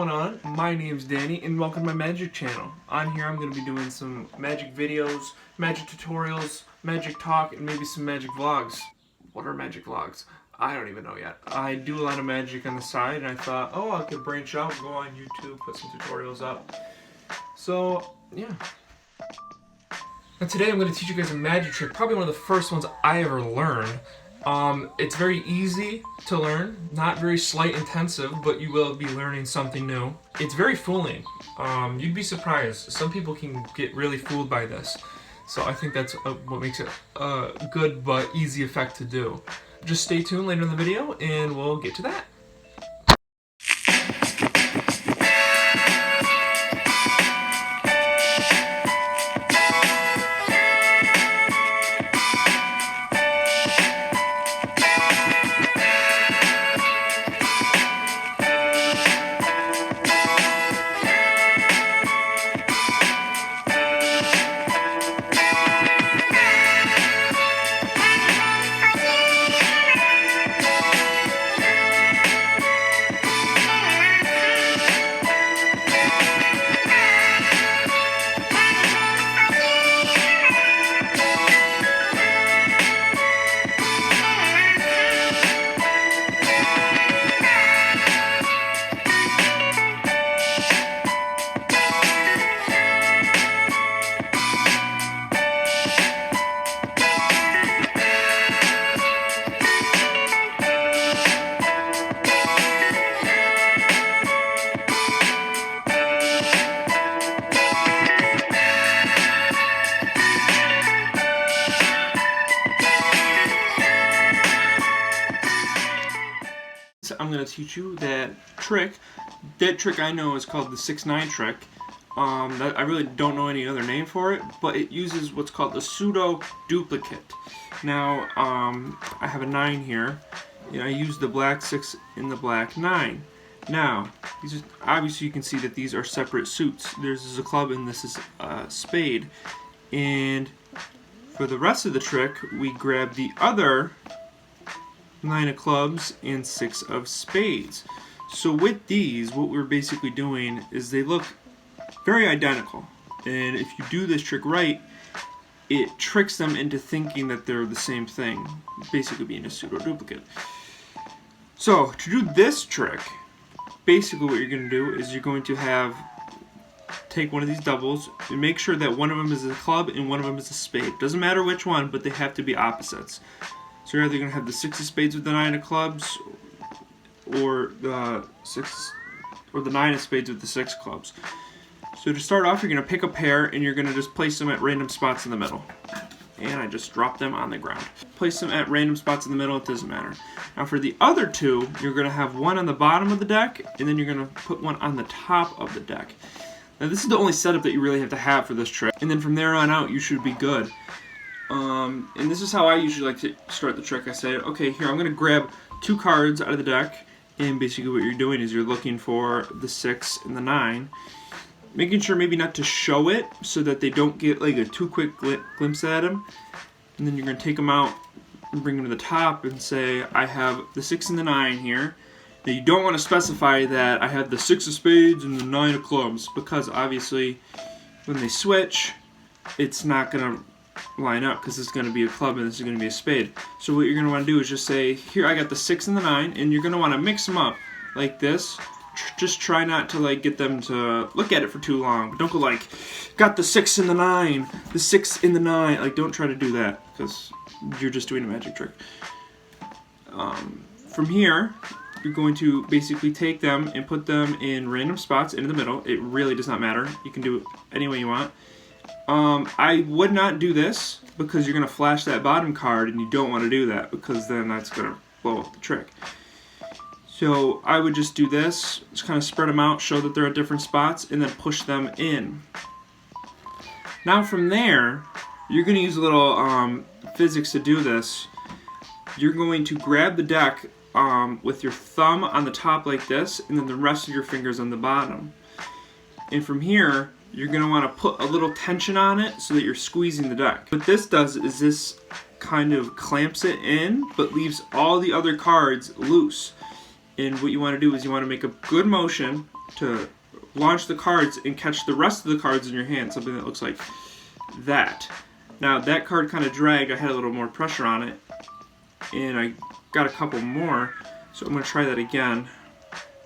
going on? My name's Danny and welcome to my magic channel. On here I'm going to be doing some magic videos, magic tutorials, magic talk, and maybe some magic vlogs. What are magic vlogs? I don't even know yet. I do a lot of magic on the side and I thought, oh, I could branch out, go on YouTube, put some tutorials up. So, yeah. And today I'm going to teach you guys a magic trick, probably one of the first ones I ever learned. It's very easy to learn, not very sleight intensive, but you will be learning something new. It's very fooling. You'd be surprised. Some people can get really fooled by this. So I think that's what makes it a good but easy effect to do. Just stay tuned later in the video and we'll get to that. I'm going to teach you that trick. That trick I know is called the 6-9 trick. I really don't know any other name for it, but it uses what's called the pseudo duplicate. Now, I have a 9 here, and I use the black 6 and the black 9. Now, these are, obviously you can see that these are separate suits. This is a club and this is a spade. And for the rest of the trick, we grab the other 9 of clubs and 6 of spades. So with these, what we're basically doing is they look very identical. And if you do this trick right, it tricks them into thinking that they're the same thing, basically being a pseudo duplicate. So to do this trick, basically what you're going to do is you're going to take one of these doubles and make sure that one of them is a club and one of them is a spade. Doesn't matter which one, but they have to be opposites. So you're either going to have the 6 of spades with the 9 of clubs, or the 9 of spades with the 6 clubs. So to start off, you're going to pick a pair and you're going to just place them at random spots in the middle. And I just drop them on the ground. Place them at random spots in the middle, it doesn't matter. Now for the other two, you're going to have one on the bottom of the deck, and then you're going to put one on the top of the deck. Now this is the only setup that you really have to have for this trick. And then from there on out, you should be good. And this is how I usually like to start the trick. I say, okay, here I'm going to grab 2 cards out of the deck, and basically what you're doing is you're looking for the 6 and the 9, making sure maybe not to show it so that they don't get like a too quick glimpse at them. And then you're going to take them out and bring them to the top and say, I have the 6 and the 9 here. Now you don't want to specify that I have the 6 of spades and the 9 of clubs, because obviously when they switch, it's not going to line up, because this is going to be a club and this is going to be a spade. So what you're going to want to do is just say, here I got the 6 and the 9, and you're going to want to mix them up like this. Just try not to like get them to look at it for too long, but don't go like, got the 6 and the 9, the 6 and the 9. Like, don't try to do that, because you're just doing a magic trick. From here, you're going to basically take them and put them in random spots into the middle. It really does not matter. You can do it any way you want. I would not do this because you're going to flash that bottom card, and you don't want to do that because then that's going to blow up the trick. So I would just do this, just kind of spread them out, show that they're at different spots, and then push them in. Now from there, you're going to use a little physics to do this. You're going to grab the deck with your thumb on the top like this, and then the rest of your fingers on the bottom. And from here, you're going to want to put a little tension on it so that you're squeezing the deck. What this does is this kind of clamps it in, but leaves all the other cards loose. And what you want to do is you want to make a good motion to launch the cards and catch the rest of the cards in your hand, something that looks like that. Now that card kind of dragged, I had a little more pressure on it, and I got a couple more, so I'm going to try that again.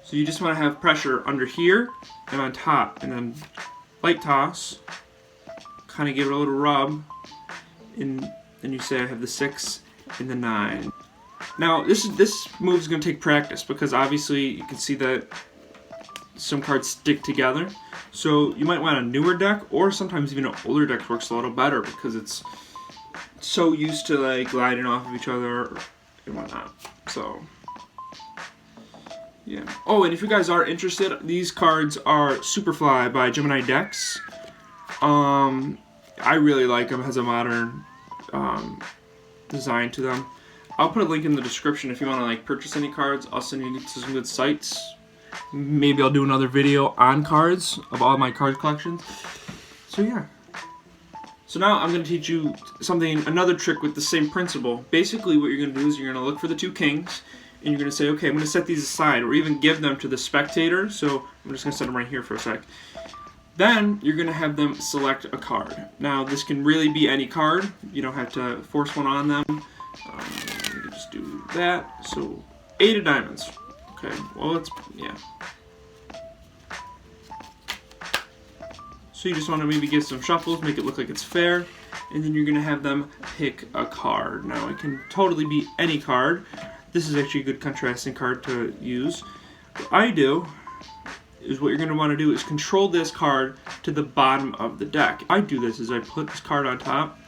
So you just want to have pressure under here and on top, and then light toss, kind of give it a little rub, and then you say I have the 6 and the 9. Now this move is going to take practice, because obviously you can see that some cards stick together. So you might want a newer deck, or sometimes even an older deck works a little better because it's so used to like gliding off of each other and whatnot. So yeah. Oh, and if you guys are interested, these cards are Superfly by Gemini Decks. I really like them. It has a modern design to them. I'll put a link in the description if you want to like purchase any cards. I'll send you to some good sites. Maybe I'll do another video on cards of all my card collections. So yeah. So now I'm going to teach you another trick with the same principle. Basically what you're going to do is you're going to look for the 2 kings, and you're going to say, okay, I'm going to set these aside, or even give them to the spectator. So I'm just going to set them right here for a sec. Then you're going to have them select a card. Now this can really be any card. You don't have to force one on them. You can just do that. So 8 of diamonds. Okay, well, yeah. So you just want to maybe give some shuffles, make it look like it's fair, and then you're going to have them pick a card. Now, it can totally be any card. This is actually a good contrasting card to use. What I do is what you're going to want to do is control this card to the bottom of the deck. I do this is I put this card on top,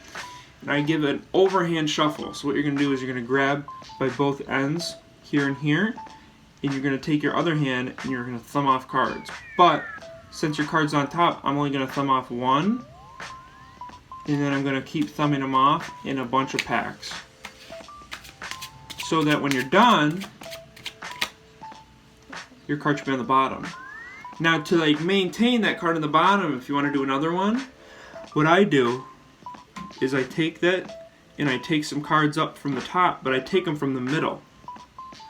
and I give an overhand shuffle. So what you're going to do is you're going to grab by both ends, here and here, and you're going to take your other hand and you're going to thumb off cards. But since your card's on top, I'm only going to thumb off 1, and then I'm going to keep thumbing them off in a bunch of packs, so that when you're done, your card should be on the bottom. Now to like maintain that card on the bottom, if you want to do another one, what I do is I take that and I take some cards up from the top, but I take them from the middle.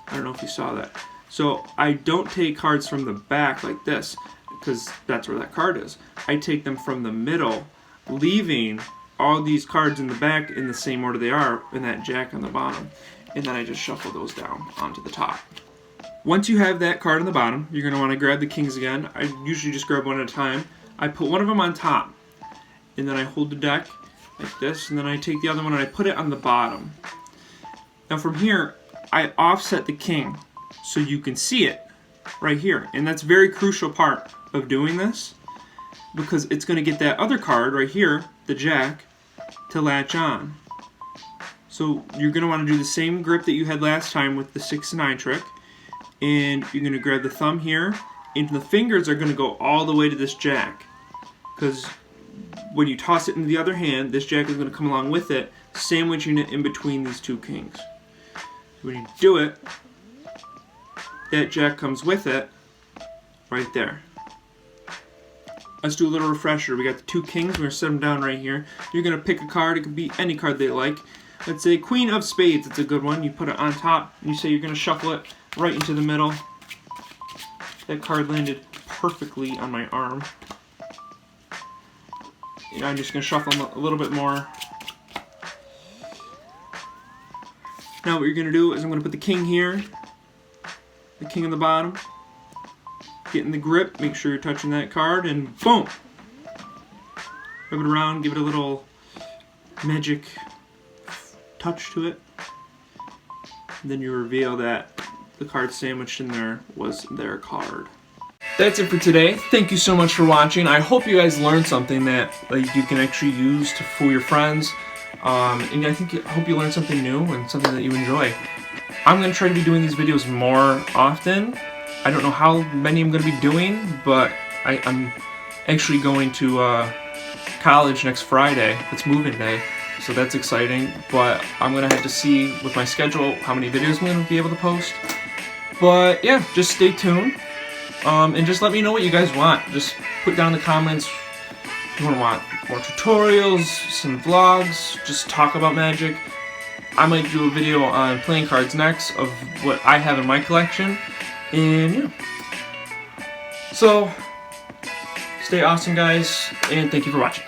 I don't know if you saw that. So I don't take cards from the back like this, because that's where that card is. I take them from the middle, leaving all these cards in the back in the same order they are, and that jack on the bottom. And then I just shuffle those down onto the top. Once you have that card on the bottom, you're going to want to grab the kings again. I usually just grab one at a time. I put one of them on top, and then I hold the deck like this, and then I take the other one and I put it on the bottom. Now from here, I offset the king so you can see it right here. And that's a very crucial part of doing this, because it's going to get that other card right here, the jack, to latch on. So you're going to want to do the same grip that you had last time with the 6 and 9 trick, and you're going to grab the thumb here, and the fingers are going to go all the way to this jack, because when you toss it into the other hand, this jack is going to come along with it, sandwiching it in between these 2 kings. So when you do it, that jack comes with it right there. Let's do a little refresher. We got the 2 kings. We're going to set them down right here. You're going to pick a card. It could be any card they like. Let's say Queen of Spades. It's a good one. You put it on top, and you say you're going to shuffle it right into the middle. That card landed perfectly on my arm. And I'm just going to shuffle them a little bit more. Now what you're going to do is I'm going to put the king here, the king on the bottom, get in the grip, make sure you're touching that card, and boom! Rub it around, give it a little magic touch to it. And then you reveal that the card sandwiched in there was their card. That's it for today. Thank you so much for watching. I hope you guys learned something that you can actually use to fool your friends. And I hope you learned something new and something that you enjoy. I'm going to try to be doing these videos more often. I don't know how many I'm going to be doing, but I'm actually going to college next Friday. It's moving day, so that's exciting. But I'm going to have to see with my schedule how many videos I'm going to be able to post. But yeah, just stay tuned. And just let me know what you guys want. Just put down in the comments if you want more tutorials, some vlogs, just talk about Magic. I might do a video on playing cards next of what I have in my collection. And yeah. So, stay awesome, guys, and thank you for watching.